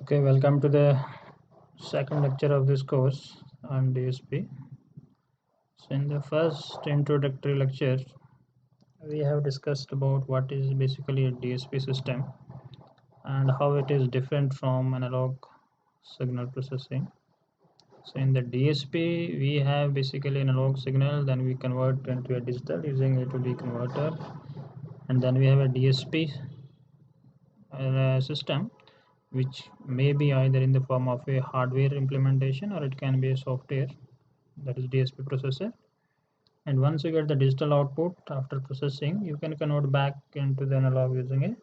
Okay, welcome to the second lecture of this course on DSP. So in the first introductory lecture, we have discussed about what is basically a DSP system and how it is different from analog signal processing. So in the DSP, we have basically analog signal, then we convert into a digital using a to D converter, and then we have a DSP system which may be either in the form of a hardware implementation or it can be a software, that is DSP processor. And once you get the digital output after processing, you can convert back into the analog using a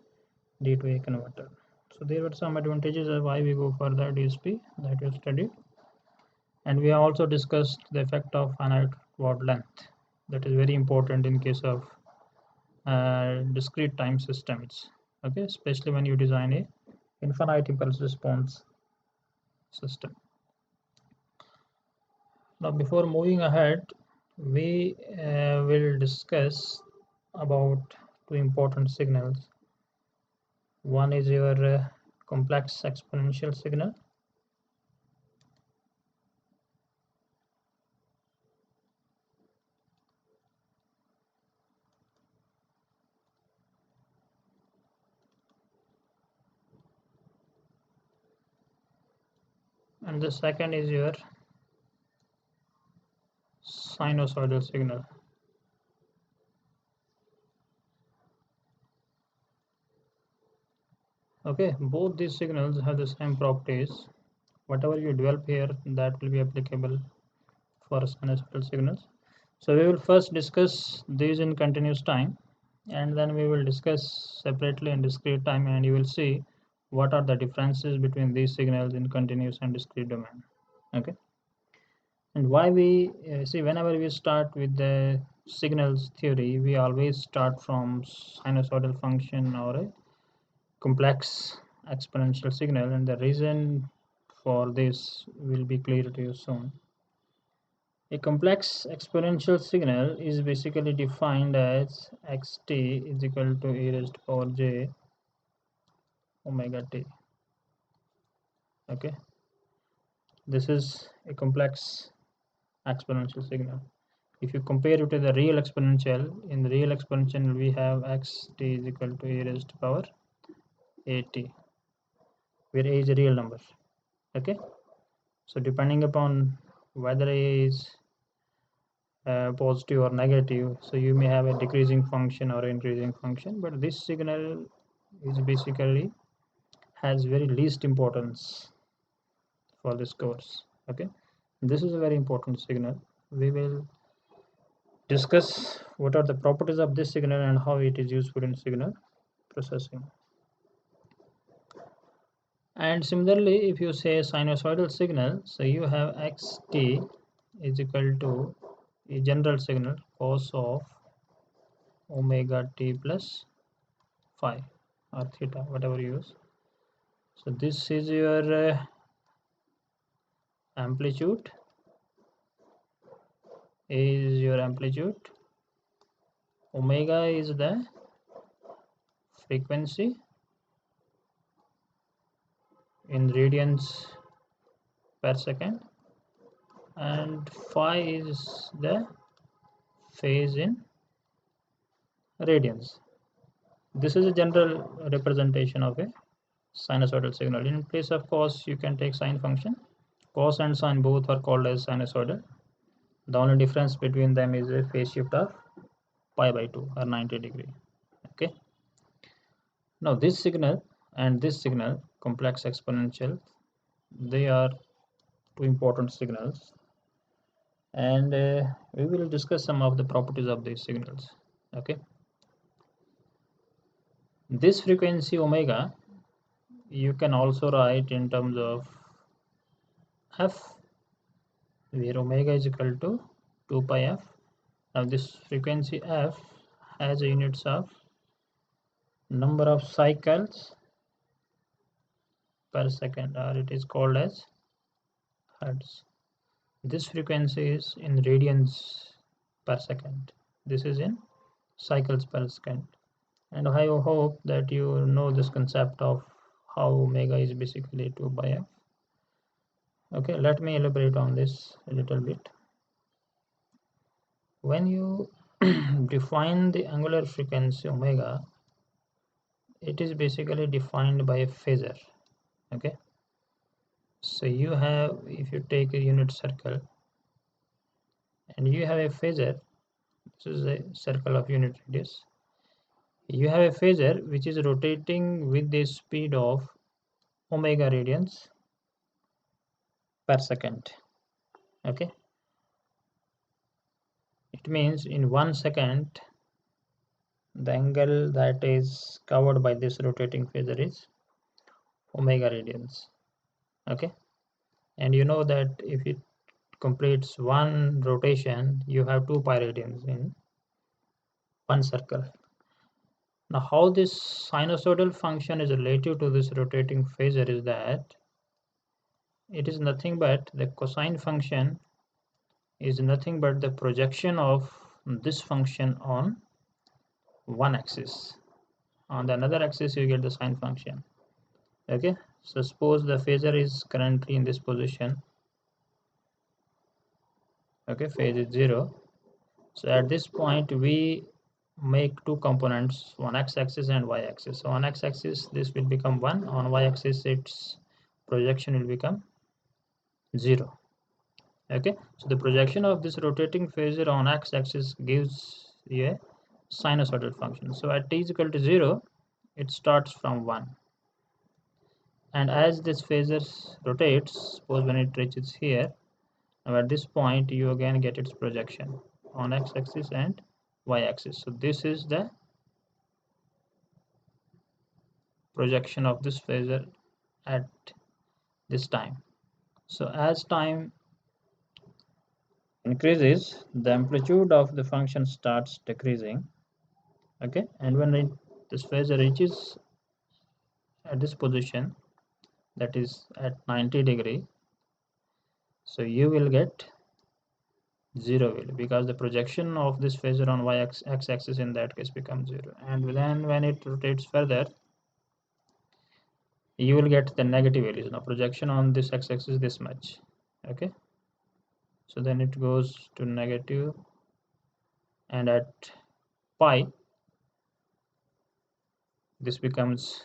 D to A converter. So there were some advantages of why we go for the DSP that we studied, and we have also discussed the effect of finite word length, that is very important in case of discrete time systems, okay, especially when you design a infinite impulse response system. Now before moving ahead, we will discuss about two important signals. One is your complex exponential signal, and the second is your sinusoidal signal. Okay, both these signals have the same properties. Whatever you develop here, that will be applicable for sinusoidal signals. So we will first discuss these in continuous time, and then we will discuss separately in discrete time, and you will see what are the differences between these signals in continuous and discrete domain. Okay, and why we see whenever we start with the signals theory, we always start from sinusoidal function or a complex exponential signal, and the reason for this will be clear to you soon. A complex exponential signal is basically defined as xt is equal to e raised to power j omega t. Okay, this is a complex exponential signal. If you compare it to the real exponential, in the real exponential we have xt is equal to e raised to power at, where a is a real number. Okay, so depending upon whether a is positive or negative, so you may have a decreasing function or increasing function, but this signal is basically has very least importance for this course. Okay, this is a very important signal. We will discuss what are the properties of this signal and how it is useful in signal processing. And similarly, if you say sinusoidal signal, so you have xt is equal to a general signal cos of omega t plus phi or theta, whatever you use. So this is your amplitude, is your amplitude, omega is the frequency in radians per second, and phi is the phase in radians. This is a general representation of a sinusoidal signal. In place of cos, you can take sine function. Cos and sine both are called as sinusoidal. The only difference between them is a phase shift of pi by 2 or 90 degree. Okay, now this signal and this signal, complex exponential, they are two important signals, and we will discuss some of the properties of these signals. Okay, this frequency omega you can also write in terms of f, where omega is equal to 2 pi f. Now this frequency f has units of number of cycles per second, or it is called as hertz. This frequency is in radians per second. This is in cycles per second. And I hope that you know this concept of how omega is basically 2 by f. Okay, let me elaborate on this a little bit. When you define the angular frequency omega, it is basically defined by a phasor. Okay, so you have, if you take a unit circle and you have a phasor, this is a circle of unit radius, you have a phasor which is rotating with the speed of omega radians per second. Okay, it means in 1 second the angle that is covered by this rotating phasor is omega radians. Okay, and you know that if it completes one rotation, you have 2 pi radians in one circle. Now how this sinusoidal function is relative to this rotating phasor is that it is nothing but the cosine function is nothing but the projection of this function on one axis. On the another axis you get the sine function. Okay, so suppose the phasor is currently in this position. Okay, phase is 0. So at this point we make two components, one x-axis and y-axis. So on x-axis this will become 1, on y-axis its projection will become 0. Okay, so the projection of this rotating phasor on x-axis gives you a sinusoidal function. So at t is equal to 0, it starts from 1, and as this phasor rotates, suppose when it reaches here, now at this point you again get its projection on x-axis and y-axis. So this is the projection of this phasor at this time. So as time increases, the amplitude of the function starts decreasing. Okay, and when this phasor reaches at this position, that is at 90°, so you will get 0 value because the projection of this phasor on x-axis in that case becomes 0, and then when it rotates further you will get the negative values. Now projection on this x-axis this much. Okay, so then it goes to negative, and at pi this becomes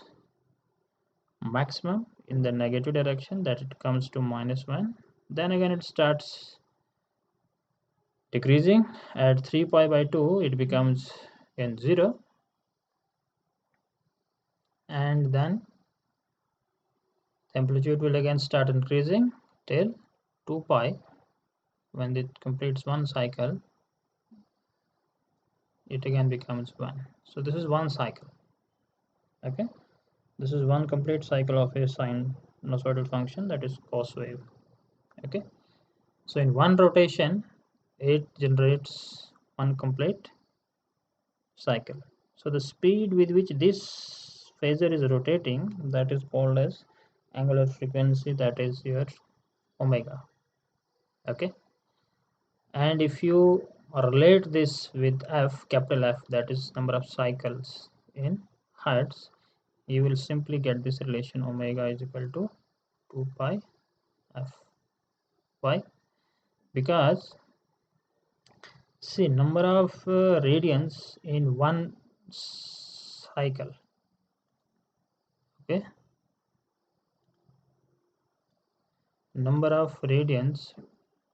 maximum in the negative direction, that it comes to -1. Then again it starts decreasing. At 3 pi by 2 it becomes again 0, and then the amplitude will again start increasing till 2 pi. When it completes one cycle it again becomes 1. So this is one cycle. Okay, this is one complete cycle of a sinusoidal function, that is cos wave. Okay, so in one rotation it generates one complete cycle. So the speed with which this phasor is rotating, that is called as angular frequency, that is your omega. Okay, and if you relate this with f, capital F, that is number of cycles in hertz, you will simply get this relation omega is equal to 2 pi f. Why? Because see, number of radians in one cycle. Okay, number of radians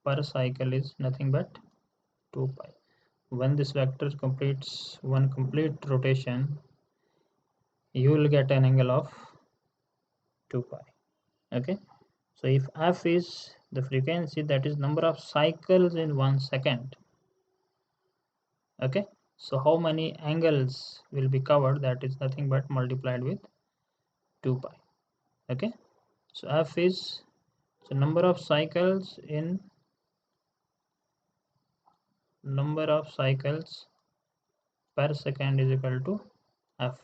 per cycle is nothing but 2 pi. When this vector completes one complete rotation, you will get an angle of 2 pi. Okay, so if f is the frequency, that is number of cycles in 1 second. Okay, so how many angles will be covered, that is nothing but multiplied with 2 pi. Okay, so f is the number of cycles in number of cycles per second is equal to f.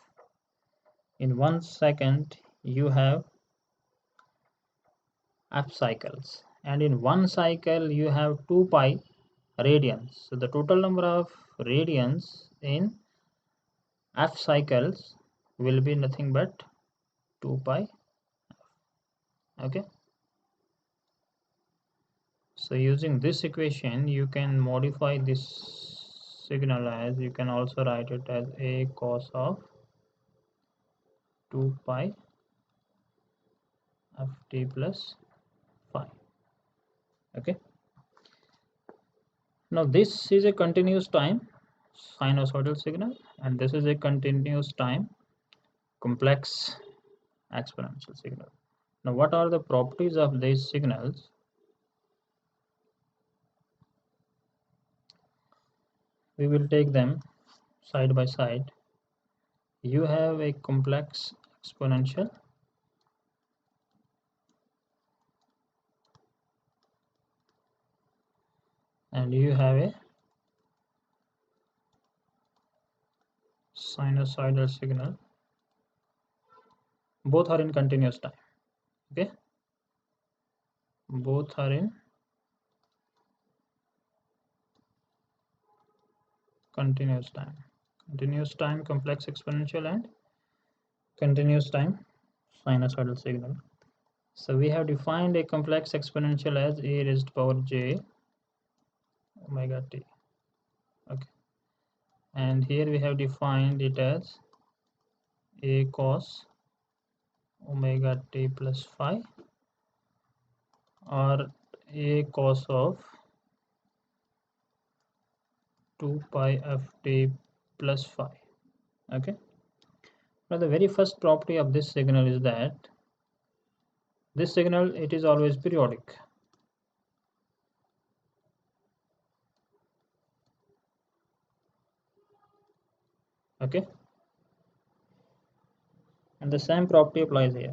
In 1 second you have f cycles, and in one cycle you have 2 pi radians. So the total number of radians in f cycles will be nothing but 2 pi. Okay, so using this equation you can modify this signal as, you can also write it as a cos of 2 pi of t plus phi. Okay, now this is a continuous time sinusoidal signal, and this is a continuous time complex exponential signal. Now what are the properties of these signals? We will take them side by side. You have a complex exponential, and you have a sinusoidal signal. Both are in continuous time. Okay, both are in continuous time complex exponential, and continuous time sinusoidal signal. So we have defined a complex exponential as a raised to power j omega t. Okay, and here we have defined it as a cos omega t plus phi, or a cos of 2 pi f t plus phi. Okay, now the very first property of this signal is that this signal, it is always periodic. Okay, and the same property applies here.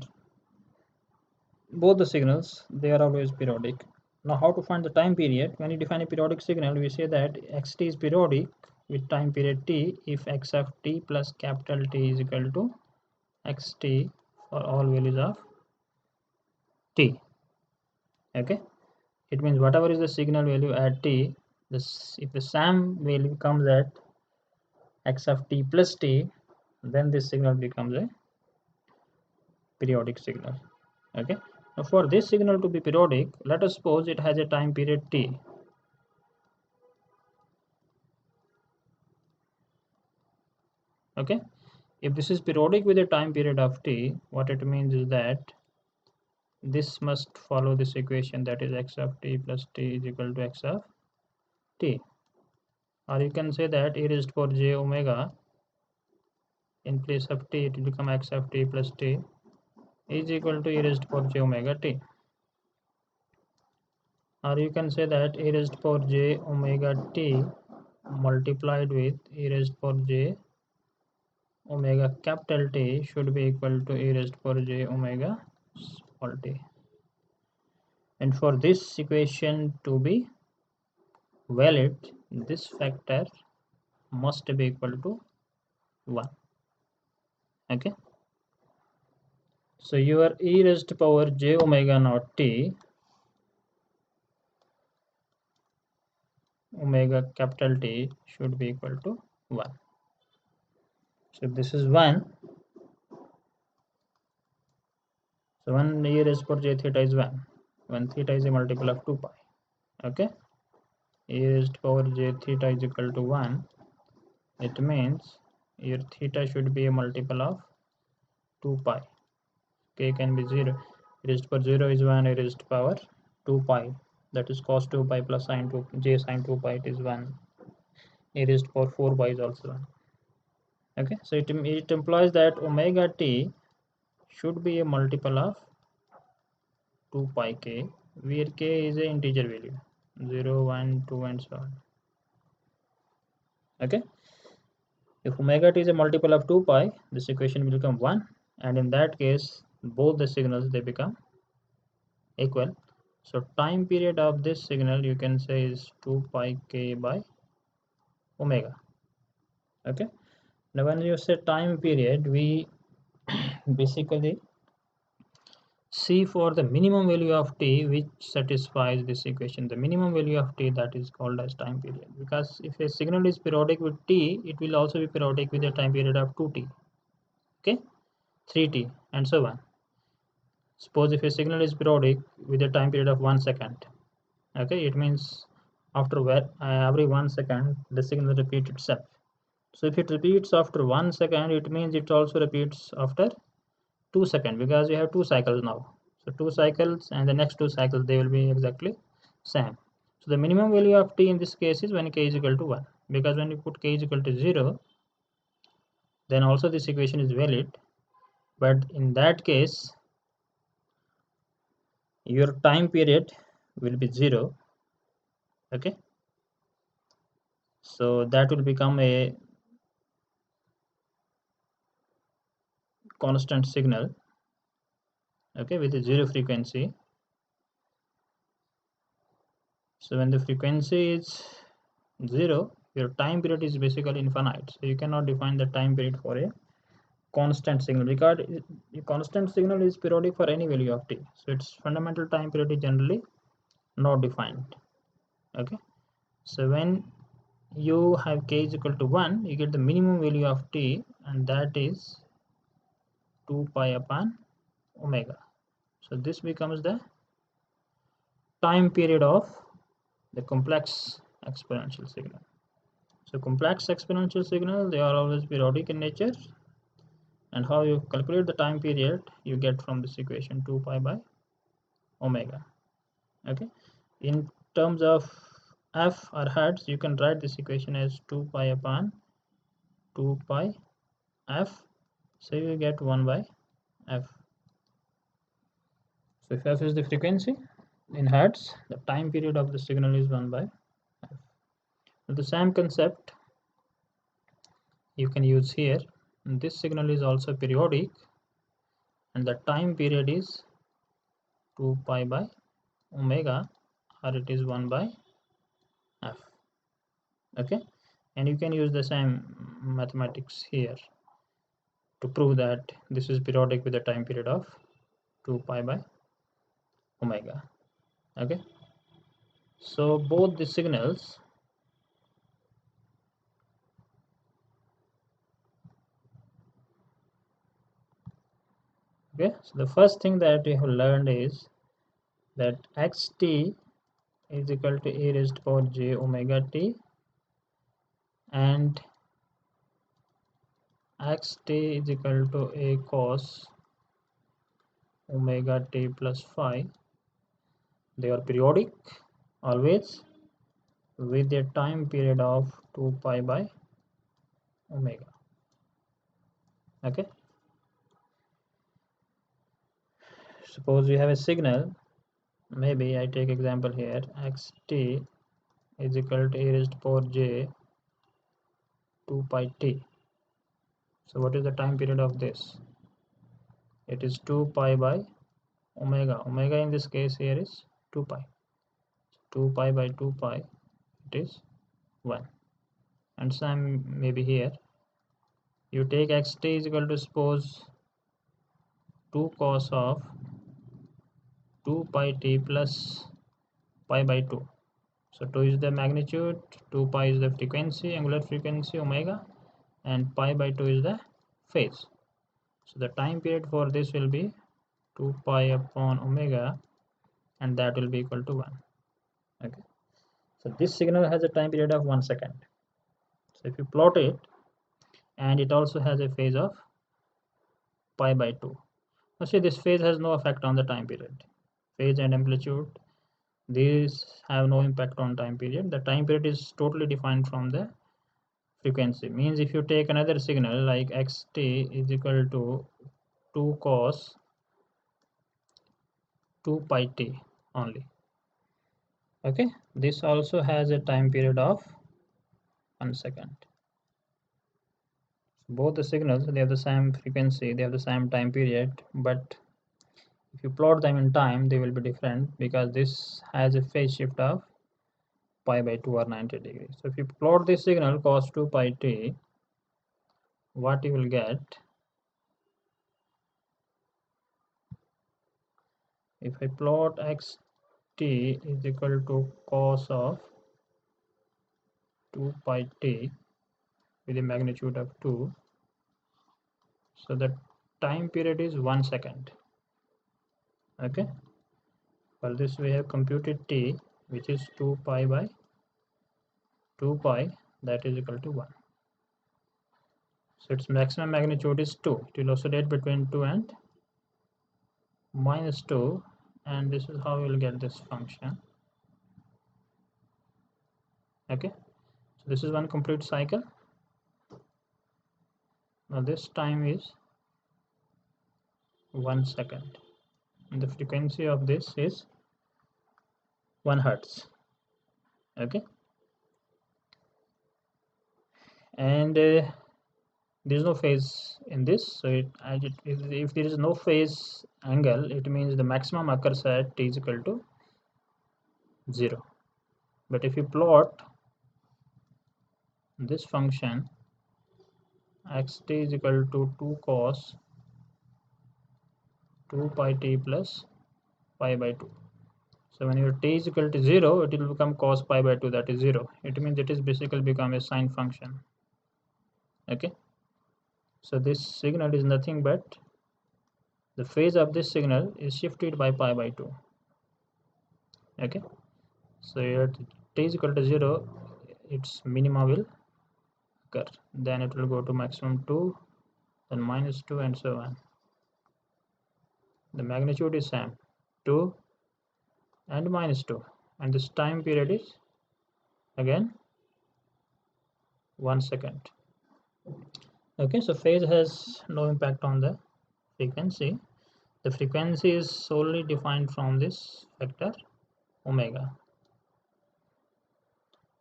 Both the signals, they are always periodic. Now how to find the time period? When you define a periodic signal, we say that xt is periodic with time period t if x of t plus capital T is equal to xt for all values of t. Okay, it means whatever is the signal value at t, this, if the same value comes at x of t plus t, then this signal becomes a periodic signal. Okay, now for this signal to be periodic, let us suppose it has a time period t. Okay, if this is periodic with a time period of t, what it means is that this must follow this equation, that is x of t plus t is equal to x of t, or you can say that e raised to power j omega, in place of t it will become x of t plus t is equal to e raised to power j omega t, or you can say that e raised to power j omega t multiplied with e raised to power j omega capital T should be equal to e raised to power j omega small t. And for this equation to be valid, this factor must be equal to 1. Okay, so your e raised to power j omega naught t omega capital T should be equal to 1. So if this is 1, so 1 e raised to power j theta is 1 when theta is a multiple of 2 pi. Okay, e raised to power j theta is equal to 1. It means your theta should be a multiple of 2 pi. K can be 0. E raised to power 0 is 1, e raised to power 2 pi, that is cos 2 pi plus sin 2 j sin 2 pi, it is 1. E raised to power 4 pi is also 1. Okay, so it implies that omega t should be a multiple of 2 pi k, where k is a integer value 0, 1, 2 and so on. Okay, if omega t is a multiple of 2 pi, this equation will become 1, and in that case both the signals, they become equal. So time period of this signal you can say is 2 pi k by omega. Okay, now when you say time period, we basically see for the minimum value of t which satisfies this equation, the minimum value of t, that is called as time period, because if a signal is periodic with t, it will also be periodic with a time period of 2t. Okay, 3t, and so on. Suppose if a signal is periodic with a time period of 1 second, okay, it means after every 1 second the signal repeats itself. So if it repeats after 1 second, it means it also repeats after 2 seconds, because you have 2 cycles now. So 2 cycles and the next 2 cycles, they will be exactly same. So the minimum value of t in this case is when k is equal to 1, because when you put k is equal to 0, then also this equation is valid. But in that case, your time period will be 0. Okay, so that will become a constant signal, okay, with a 0 frequency. So when the frequency is 0, your time period is basically infinite. So you cannot define the time period for a constant signal, because a constant signal is periodic for any value of t. So its fundamental time period is generally not defined. Okay, so when you have k is equal to 1, you get the minimum value of t, and that is 2 pi upon omega. So this becomes the time period of the complex exponential signal. So complex exponential signal, they are always periodic in nature, and how you calculate the time period, you get from this equation 2 pi by omega. Okay, in terms of f or hertz, you can write this equation as 2 pi upon 2 pi f, so you get 1 by f. So if f is the frequency in hertz, the time period of the signal is 1 by f. The same concept you can use here. And this signal is also periodic, and the time period is 2 pi by omega, or it is 1 by f. Okay, and you can use the same mathematics here to prove that this is periodic with a time period of 2 pi by omega. Okay, so both the signals, okay, so the first thing that we have learned is that xt is equal to e raised to power j omega t, and xt is equal to a cos omega t plus phi. They are periodic always with a time period of 2 pi by omega. Okay, suppose we have a signal, maybe I take example here, xt is equal to e raised to power j 2 pi t. So what is the time period of this? It is 2 pi by omega. Omega in this case here is 2 pi. 2 pi by 2 pi, it is 1. And same maybe here. You take xt is equal to, suppose, 2 cos of 2 pi t plus pi by 2. So 2 is the magnitude, 2 pi is the frequency, angular frequency omega, and pi by 2 is the phase. So the time period for this will be 2 pi upon omega, and that will be equal to 1. Okay, so this signal has a time period of 1 second. So if you plot it, and it also has a phase of pi by 2. Now see, this phase has no effect on the time period. Phase and amplitude, these have no impact on time period. The time period is totally defined from the frequency. Means if you take another signal like xt is equal to 2 cos 2 pi t only. Okay, this also has a time period of 1 second. Both the signals, they have the same frequency, they have the same time period, but if you plot them in time, they will be different, because this has a phase shift of pi by 2 or 90 degrees. So if you plot this signal cos 2 pi t, what you will get, if I plot xt is equal to cos of 2 pi t with a magnitude of 2, so the time period is 1 second. Okay, for this we have computed t, which is 2 pi by 2 pi, that is equal to 1. So its maximum magnitude is 2. It will oscillate between 2 and minus 2, and this is how we will get this function. Okay, so this is one complete cycle. Now this time is 1 second, and the frequency of this is 1 hertz. Okay, and there is no phase in this, so if there is no phase angle, it means the maximum occurs at t is equal to 0. But if you plot this function xt is equal to 2 cos 2 pi t plus pi by 2, so when your t is equal to 0, it will become cos pi by 2, that is 0. It means it is basically become a sine function. Okay, so this signal is nothing but the phase of this signal is shifted by pi by 2. Okay, so at t is equal to 0, its minima will occur, then it will go to maximum 2, then minus 2, and so on. The magnitude is same, 2 and minus 2, and this time period is again 1 second. Okay, so phase has no impact on the frequency. The frequency is solely defined from this factor omega,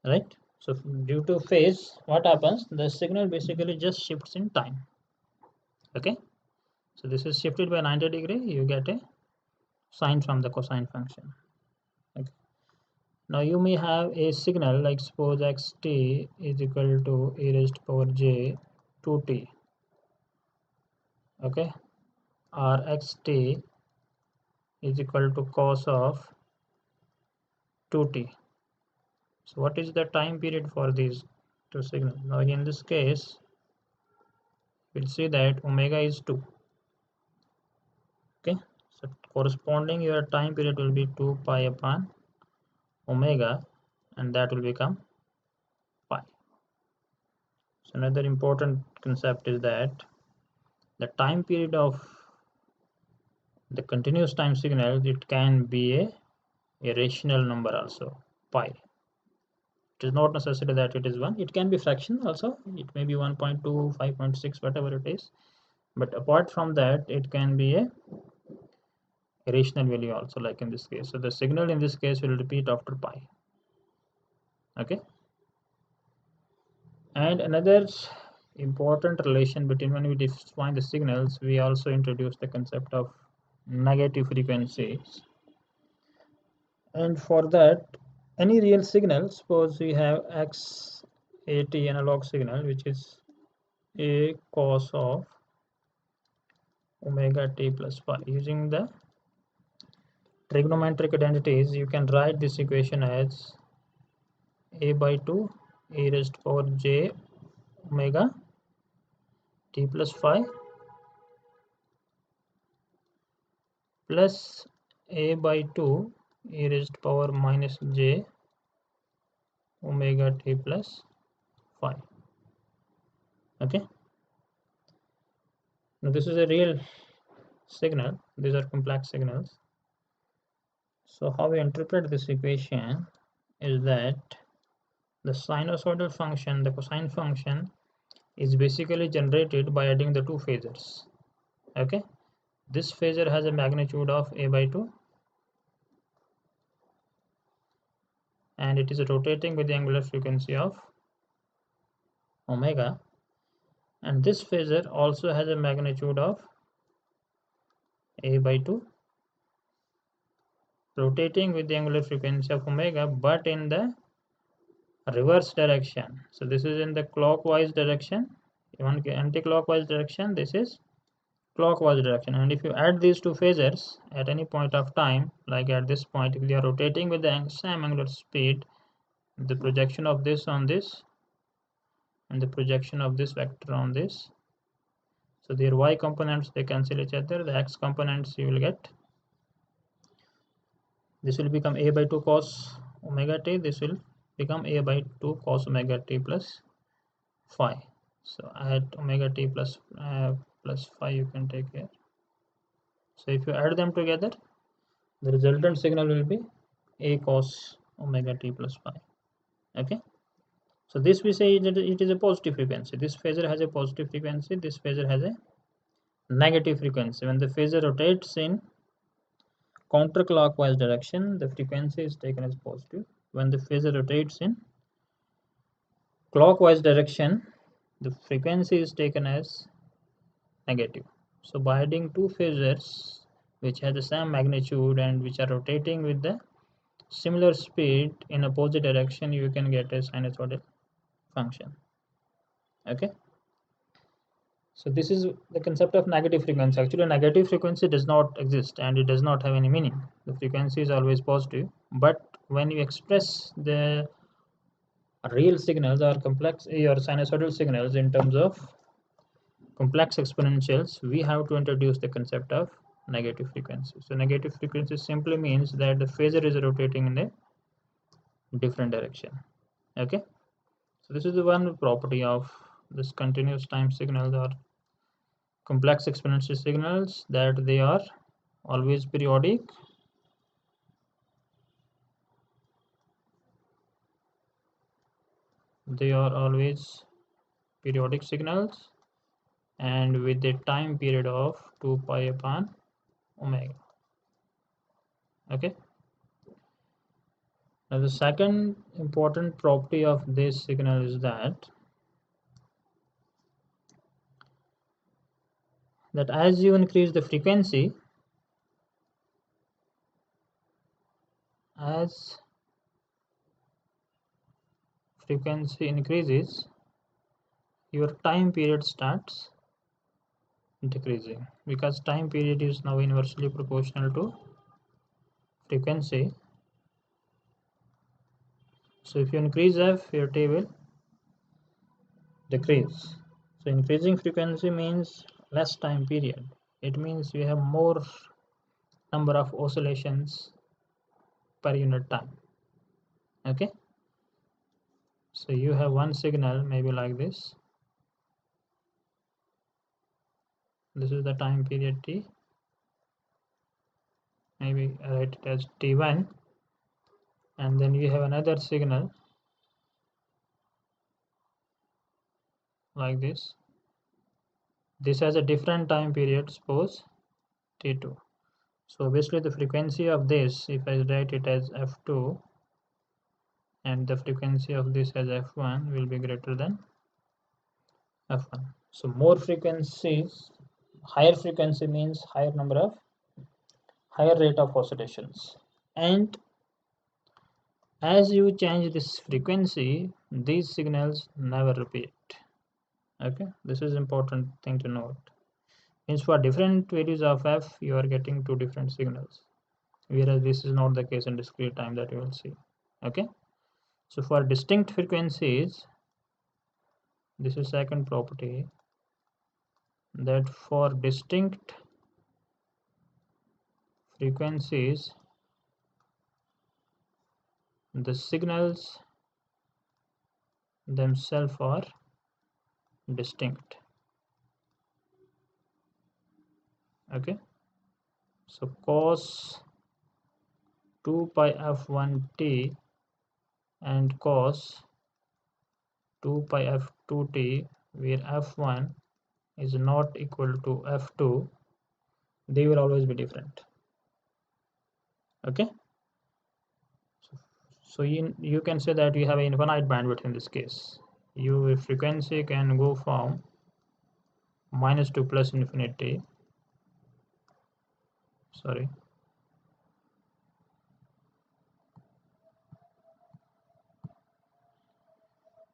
right? So due to phase, what happens, the signal basically just shifts in time. Okay, so this is shifted by 90 degree, you get a sine from the cosine function. Okay, now you may have a signal like suppose xt is equal to e raised to power j 2t. Okay, or xt is equal to cos of 2t. So what is the time period for these two signals? Now in this case, we'll see that omega is 2. Okay, so corresponding your time period will be 2 pi upon omega, and that will become pi. So another important concept is that the time period of the continuous time signal, it can be a rational number also, pi. It is not necessary that it is 1, it can be fraction also, it may be 1.2, 5.6, whatever it is, but apart from that it can be a rational value also, like in this case. So the signal in this case will repeat after pi. Okay, and another important relation between, when we define the signals, we also introduce the concept of negative frequencies. And for that, any real signal, suppose we have x at analog signal, which is a cos of omega t plus pi. Using the trigonometric identities, you can write this equation as a by 2 e raised to power j omega t plus phi plus a by 2 e raised to power minus j omega t plus phi. Okay, now this is a real signal, these are complex signals. So how we interpret this equation is that the sinusoidal function, the cosine function, is basically generated by adding the two phasors. Okay, this phasor has a magnitude of a by 2, and it is rotating with the angular frequency of omega, and this phasor also has a magnitude of a by 2, rotating with the angular frequency of omega, but in the reverse direction. So this is in the clockwise direction, even anti-clockwise direction, this is clockwise direction. And if you add these two phasors at any point of time, like at this point, if they are rotating with the same angular speed, the projection of this on this and the projection of this vector on this, So their y components, they cancel each other. The x components, you will get, this will become a by 2 cos omega t. This will become a by 2 cos omega t plus phi. So add omega t plus phi you can take here. So if you add them together, the resultant signal will be a cos omega t plus phi. Okay. So this we say it is a positive frequency. This phasor has a positive frequency. This phasor has a negative frequency. When the phasor rotates in counterclockwise direction, the frequency is taken as positive. When the phasor rotates in clockwise direction, the frequency is taken as negative. So by adding two phasors which have the same magnitude and which are rotating with the similar speed in opposite direction, you can get a sinusoidal function. Okay. So this is the concept of negative frequency. Actually, negative frequency does not exist and it does not have any meaning. The frequency is always positive. But when you express the real signals or complex or sinusoidal signals in terms of complex exponentials, we have to introduce the concept of negative frequency. So negative frequency simply means that the phasor is rotating in a different direction. Okay. So this is the one property of this continuous time signals or complex exponential signals, that they are always periodic. They are always periodic signals and with a time period of 2 pi upon omega. Okay. Now the second important property of this signal is that as you increase the frequency, as frequency increases, your time period starts decreasing, because time period is now inversely proportional to frequency. So if you increase f, your t will decrease. So increasing frequency means less time period. It means you have more number of oscillations per unit time. Okay. So you have one signal maybe like this. This is the time period t. Maybe write it as t1, and then you have another signal like this. This has a different time period, suppose t2. So basically the frequency of this, if I write it as f2, and the frequency of this as f1, will be greater than f1. So more frequencies, higher frequency means higher rate of oscillations. And as you change this frequency, these signals never repeat. Okay, this is important thing to note. Means for different values of f, you are getting two different signals, whereas this is not the case in discrete time, that you will see. Okay. So for distinct frequencies, this is second property, that for distinct frequencies, the signals themselves are distinct. Okay. So cos 2 pi f1t and cos 2 pi f2t, where f1 is not equal to f2, they will always be different. Okay. So you can say that you have an infinite bandwidth in this case. Your frequency can go from minus to plus infinity. Sorry.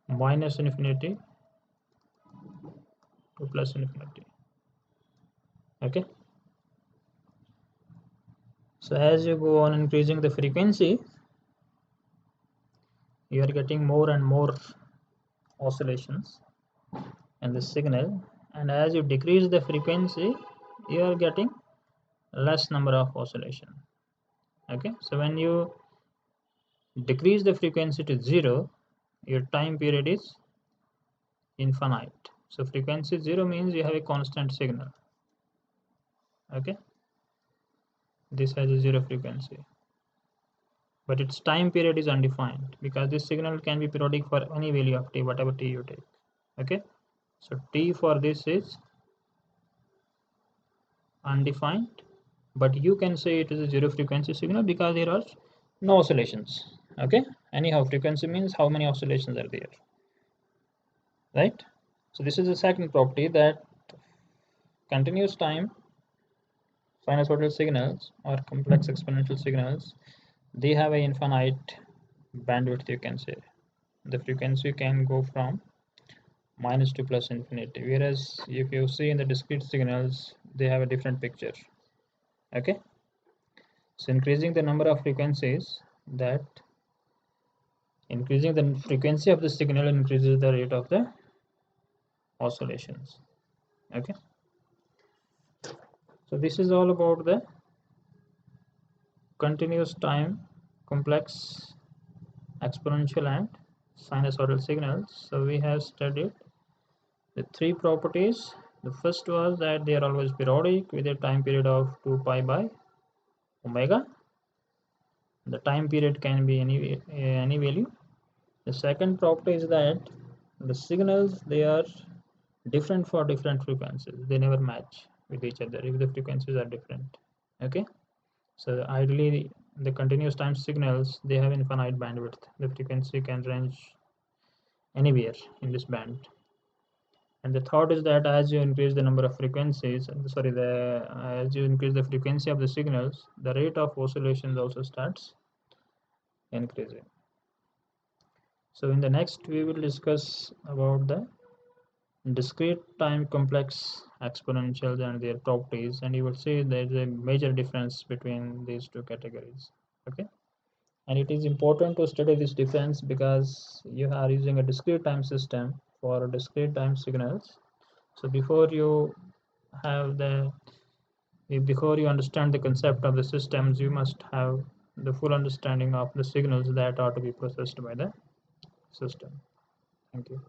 Minus infinity to plus infinity. Okay. So as you go on increasing the frequency, you are getting more and more oscillations in the signal, and as you decrease the frequency, you are getting less number of oscillation. Okay, so when you decrease the frequency to 0, your time period is infinite. So frequency 0 means you have a constant signal. Okay, this has a 0 frequency, but its time period is undefined because this signal can be periodic for any value of t, whatever t you take. Okay, so t for this is undefined, but you can say it is a 0 frequency signal because there are no oscillations. Okay, anyhow, frequency means how many oscillations are there, right? So this is the second property, that continuous time sinusoidal signals or complex exponential signals, they have an infinite bandwidth, you can say. The frequency can go from minus to plus infinity, whereas if you see in the discrete signals, they have a different picture. Okay, so increasing the number of frequencies, that increasing the frequency of the signal increases the rate of the oscillations. Okay, so this is all about the continuous time complex exponential and sinusoidal signals. So we have studied the three properties. The first was that they are always periodic with a time period of 2 pi by omega. The time period can be any value. The second property is that the signals, they are different for different frequencies. They never match with each other if the frequencies are different. Okay, so ideally the continuous time signals, they have infinite bandwidth. The frequency can range anywhere in this band. And the third is that as you increase the number of frequencies, sorry, the as you increase the frequency of the signals, the rate of oscillations also starts increasing. So in the next we will discuss about the discrete time complex exponentials and their properties, and you will see there is a major difference between these two categories. Okay, and it is important to study this difference because you are using a discrete time system for discrete time signals. So have before you understand the concept of the systems, you must have the full understanding of the signals that are to be processed by the system. Thank you.